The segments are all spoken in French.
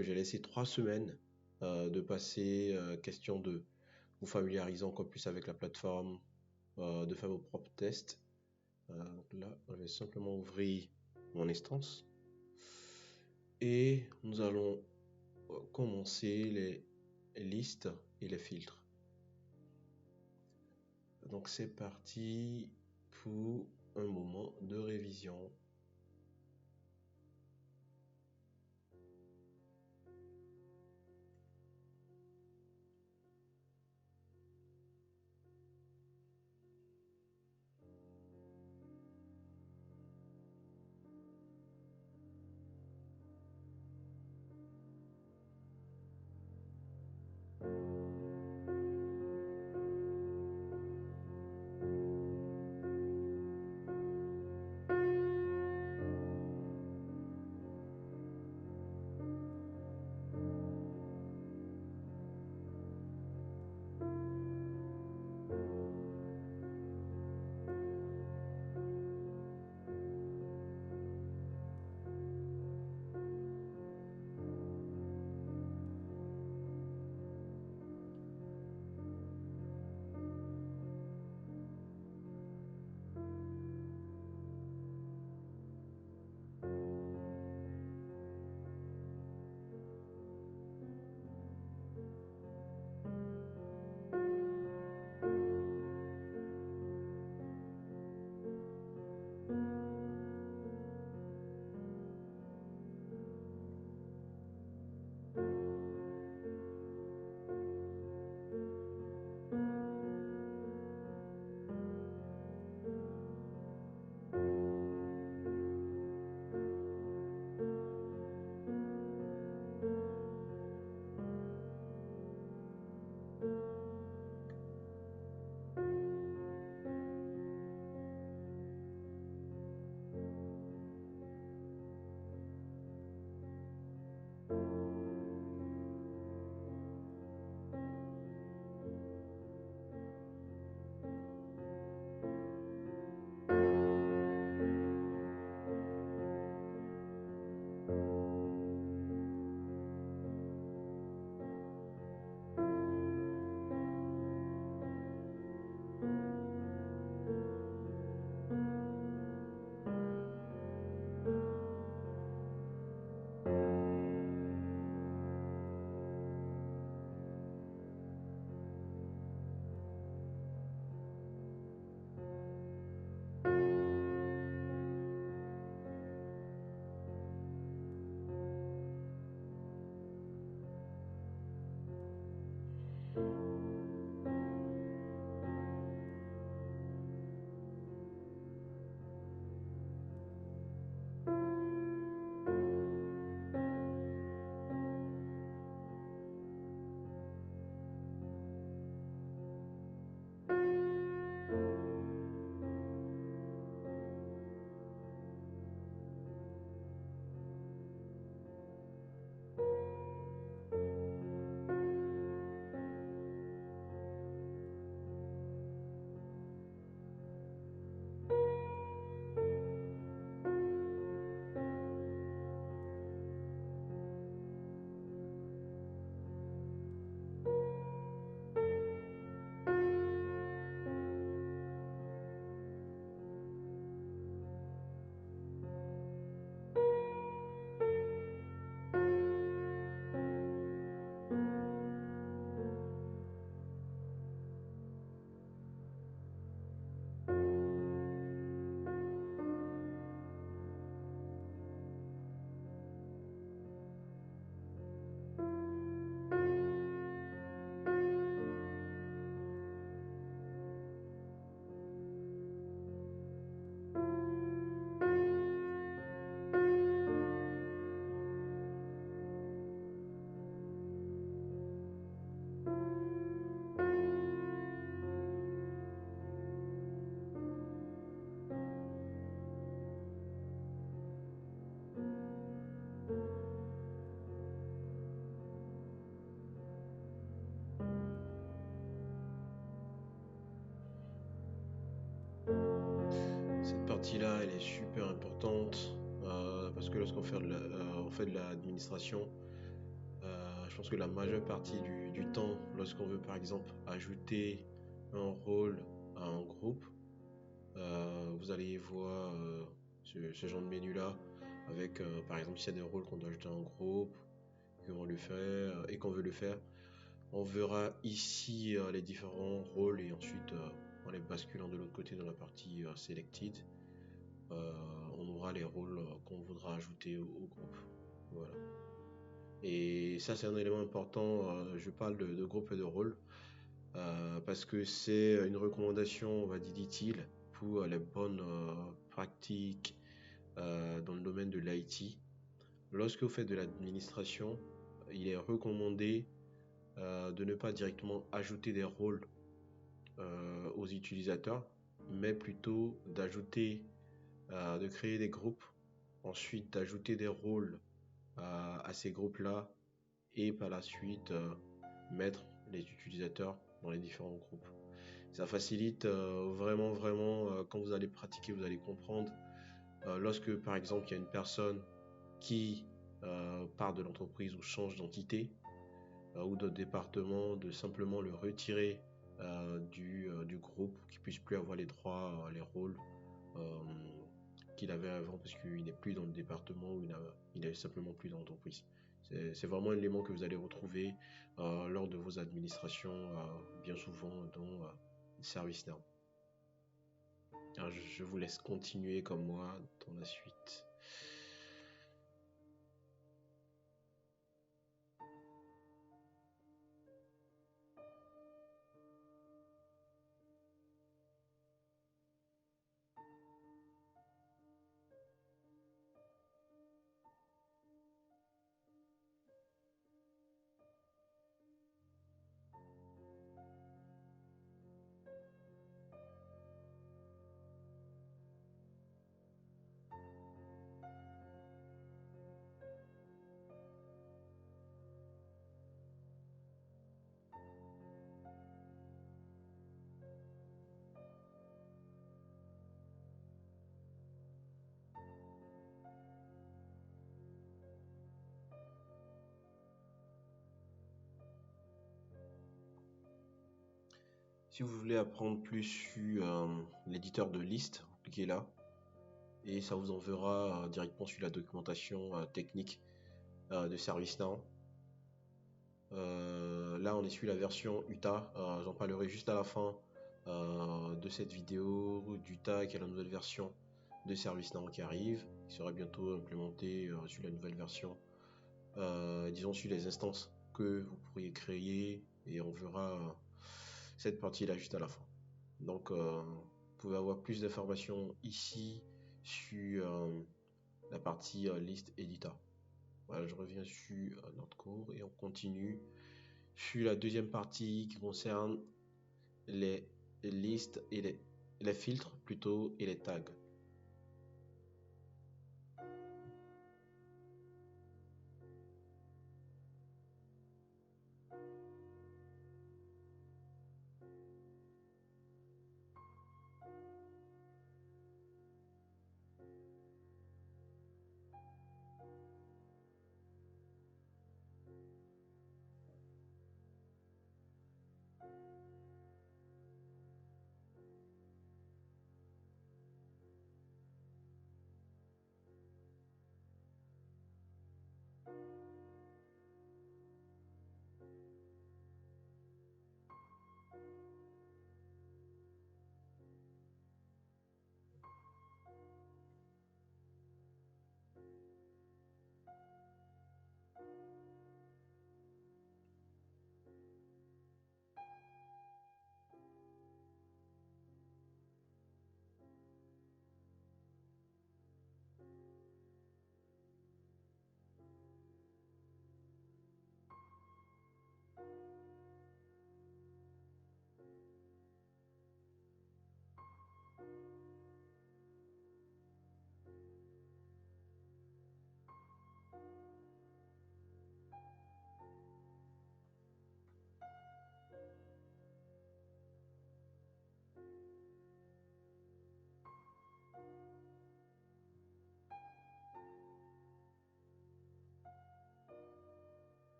que j'ai laissé 3 semaines de passer, question de vous familiariser encore plus avec la plateforme, de faire vos propres tests. Là, je vais simplement ouvrir mon instance et nous allons commencer les listes et les filtres. Donc c'est parti pour un moment de révision. Cette partie-là, elle est super importante parce que lorsqu'on fait on fait de l'administration, je pense que la majeure partie du temps, lorsqu'on veut par exemple ajouter un rôle à un groupe, vous allez voir ce genre de menu-là avec par exemple s'il y a des rôles qu'on doit ajouter à un groupe, qu'on le fait et qu'on veut le faire. On verra ici les différents rôles et ensuite en les basculant de l'autre côté dans la partie Selected, on aura les rôles qu'on voudra ajouter au groupe. Voilà. Et ça, c'est un élément important. Je parle de groupe et de rôle parce que c'est une recommandation, on va dire, utile pour les bonnes pratiques dans le domaine de l'IT. Lorsque vous faites de l'administration, il est recommandé de ne pas directement ajouter des rôles aux utilisateurs, mais plutôt de créer des groupes, ensuite d'ajouter des rôles à ces groupes-là et par la suite mettre les utilisateurs dans les différents groupes. Ça facilite vraiment quand vous allez pratiquer, vous allez comprendre. Lorsque par exemple il y a une personne qui part de l'entreprise ou change d'entité ou de département, de simplement le retirer du groupe, qu'il puisse plus avoir les droits, les rôles euh, qu'il avait avant parce qu'il n'est plus dans le département ou il est simplement plus dans l'entreprise. C'est vraiment un élément que vous allez retrouver lors de vos administrations, bien souvent dans ServiceNow. Alors, je vous laisse continuer comme moi dans la suite. Si vous voulez apprendre plus sur l'éditeur de liste, cliquez là et ça vous enverra directement sur la documentation technique de ServiceNow. Là, on est sur la version Utah. J'en parlerai juste à la fin de cette vidéo d'Utah, qui est la nouvelle version de ServiceNow qui arrive, qui sera bientôt implémentée sur la nouvelle version. Disons sur les instances que vous pourriez créer et on verra cette partie-là juste à la fin. Donc, vous pouvez avoir plus d'informations ici sur la partie liste editor. Voilà, je reviens sur notre cours et on continue sur la deuxième partie qui concerne les listes et les filtres plutôt et les tags.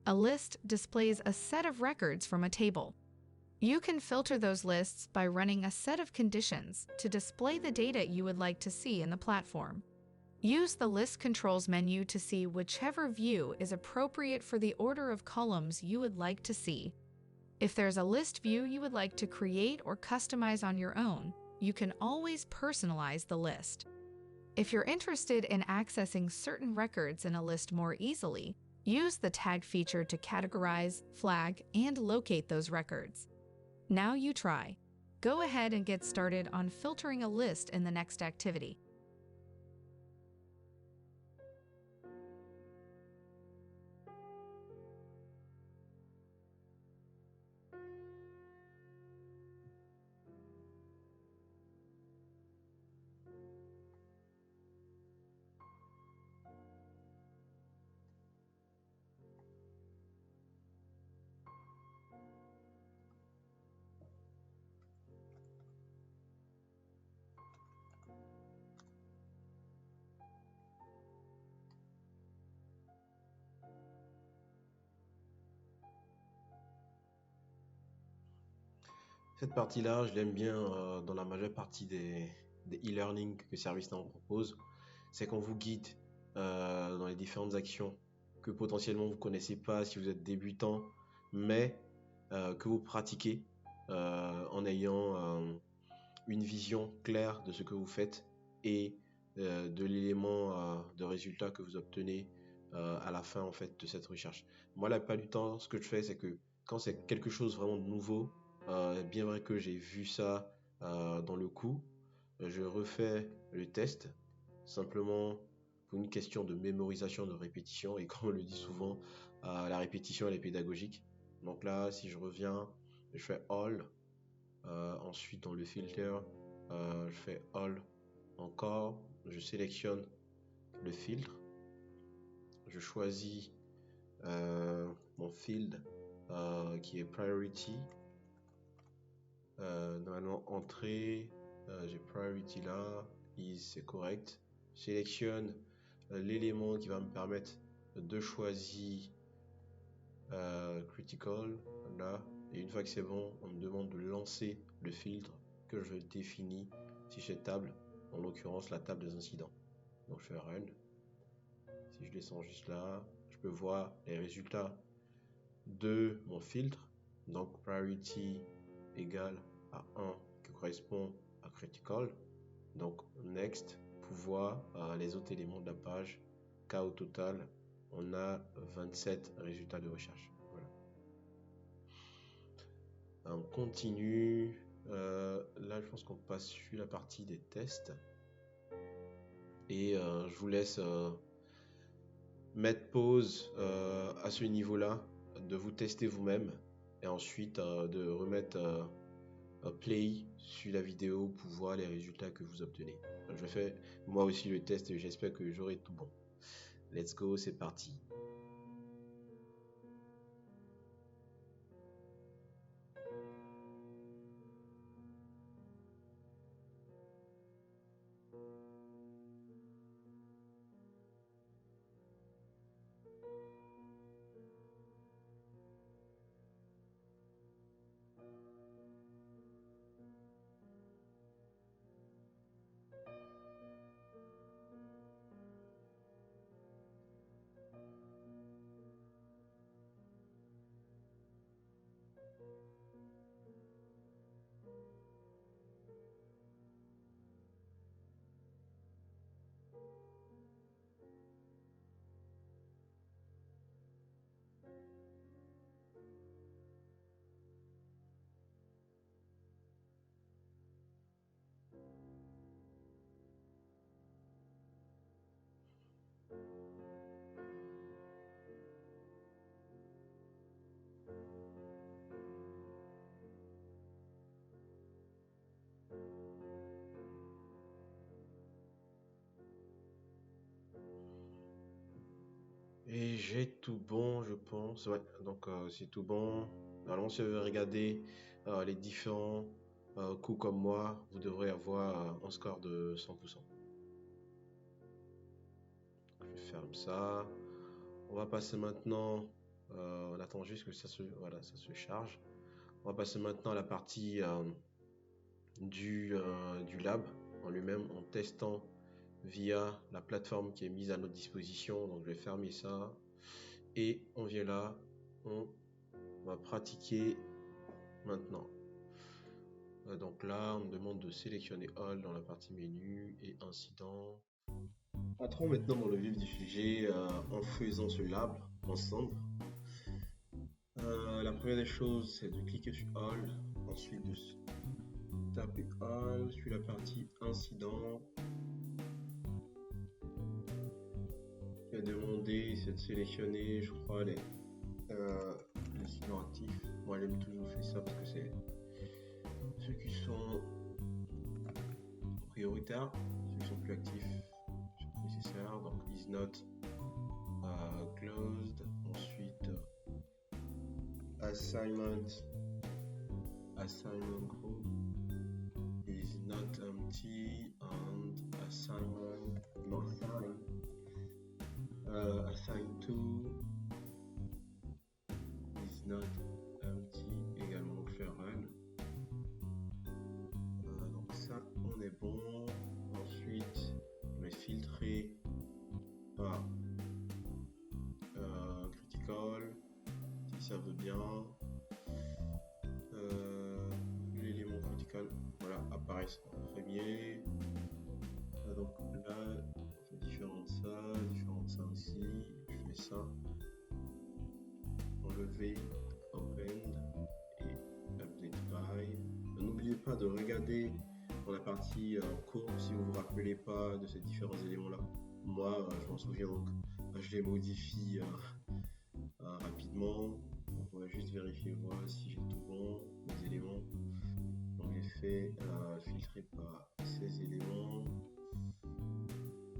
A list displays a set of records from a table. You can filter those lists by running a set of conditions to display the data you would like to see in the platform. Use the List Controls menu to see whichever view is appropriate for the order of columns you would like to see. If there's a list view you would like to create or customize on your own, you can always personalize the list. If you're interested in accessing certain records in a list more easily, use the Tag feature to categorize, flag, and locate those records. Now you try. Go ahead and get started on filtering a list in the next activity. Cette partie-là, je l'aime bien dans la majeure partie des e-learning que ServiceNow propose. C'est qu'on vous guide dans les différentes actions que potentiellement vous ne connaissez pas si vous êtes débutant, mais que vous pratiquez en ayant une vision claire de ce que vous faites et de l'élément de résultat que vous obtenez à la fin en fait de cette recherche. Moi, la plupart du temps, ce que je fais, c'est que quand c'est quelque chose vraiment de nouveau, bien vrai que j'ai vu ça dans le coup, je refais le test simplement pour une question de mémorisation, de répétition. Et comme on le dit souvent, la répétition elle est pédagogique. Donc là, si je reviens, je fais all. Ensuite, dans le filter, je fais all encore. Je sélectionne le filtre. Je choisis mon field qui est priority. Normalement, entrée, j'ai priority là, is c'est correct. Je sélectionne l'élément qui va me permettre de choisir critical là. Et une fois que c'est bon, on me demande de lancer le filtre que je définis si j'ai table, en l'occurrence la table des incidents. Donc je fais run. Si je descends juste là, je peux voir les résultats de mon filtre. Donc priority égale à 1 qui correspond à critical. Donc next pour voir les autres éléments de la page. Cas au total, on a 27 résultats de recherche. Voilà. On continue. Là, je pense qu'on passe sur la partie des tests. Et je vous laisse mettre pause à ce niveau-là, de vous tester vous-même et ensuite de remettre play sur la vidéo pour voir les résultats que vous obtenez. Je fais moi aussi le test et j'espère que j'aurai tout bon. Let's go, c'est parti. Et j'ai tout bon, je pense. Ouais, donc c'est tout bon. Alors, si vous regardez les différents coups comme moi, vous devrez avoir un score de 100%. Je vais faire comme ça. On va passer maintenant On attend juste que ça se charge. On va passer maintenant à la partie du lab en lui-même, en testant via la plateforme qui est mise à notre disposition. Donc je vais fermer ça et on vient là, on va pratiquer maintenant. Donc là, on me demande de sélectionner All dans la partie menu et incident. Entrons maintenant dans le vif du sujet en faisant ce lab ensemble. La première des choses, c'est de cliquer sur All, ensuite de taper All sur la partie incident. Il est demandé, c'est de sélectionner, je crois, les incidents actifs. Moi, j'aime toujours faire ça parce que c'est ceux qui sont prioritaires, ceux qui sont plus actifs, sont nécessaires. Donc, is not closed. Ensuite, assignment group is not empty and assignment not signed. Assign to is not empty également, donc faire run. Donc ça on est bon. Ensuite je vais filtrer par critical si ça veut bien. L'élément critical apparaît en premier. Donc là on fait différent de ça aussi. Je fais ça, enlever open et update by. N'oubliez pas de regarder dans la partie courbe si vous vous rappelez pas de ces différents éléments là. Moi je m'en souviens, donc je les modifie rapidement. On va juste vérifier voir si j'ai tout bon, les éléments. Donc j'ai fait filtrer par ces éléments.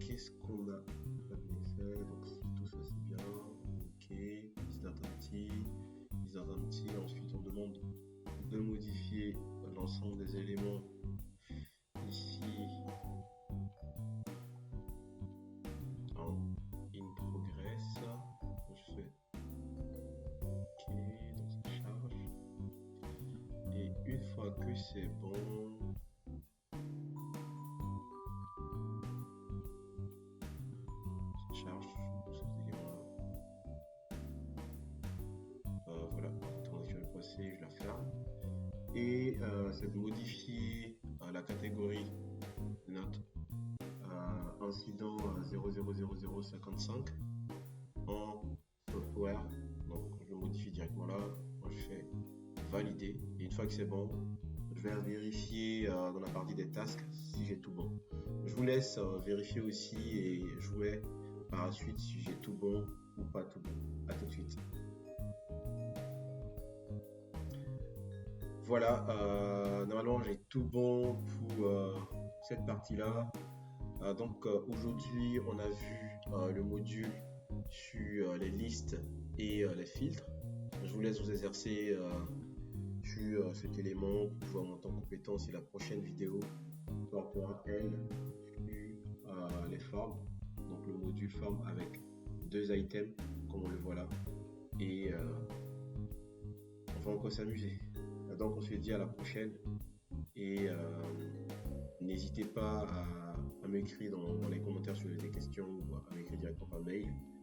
Qu'est-ce qu'on a fait? Donc si tout ça c'est bien, ok, is not empty. Ensuite on demande de modifier l'ensemble des éléments ici en in progress. Je fais ok, donc ça charge et une fois que c'est bon, charge ces éléments. Voilà, sur le procès, je la ferme. Et c'est de modifier la catégorie de note incident 000055 en software. Donc je le modifie directement là. Moi, je fais valider. Et une fois que c'est bon, je vais vérifier dans la partie des tasks si j'ai tout bon. Je vous laisse vérifier aussi et je vous mets par la suite si j'ai tout bon ou pas tout bon. À tout de suite. Voilà, normalement j'ai tout bon pour cette partie-là. Donc aujourd'hui on a vu le module sur les listes et les filtres. Je vous laisse vous exercer sur cet élément pour pouvoir monter en compétence, et la prochaine vidéo portera elle sur les formes. Donc le module forme avec 2 items comme on le voit là, et on va encore s'amuser. Donc on se dit à la prochaine, et n'hésitez pas à m'écrire dans les commentaires sur les questions ou à m'écrire directement par mail.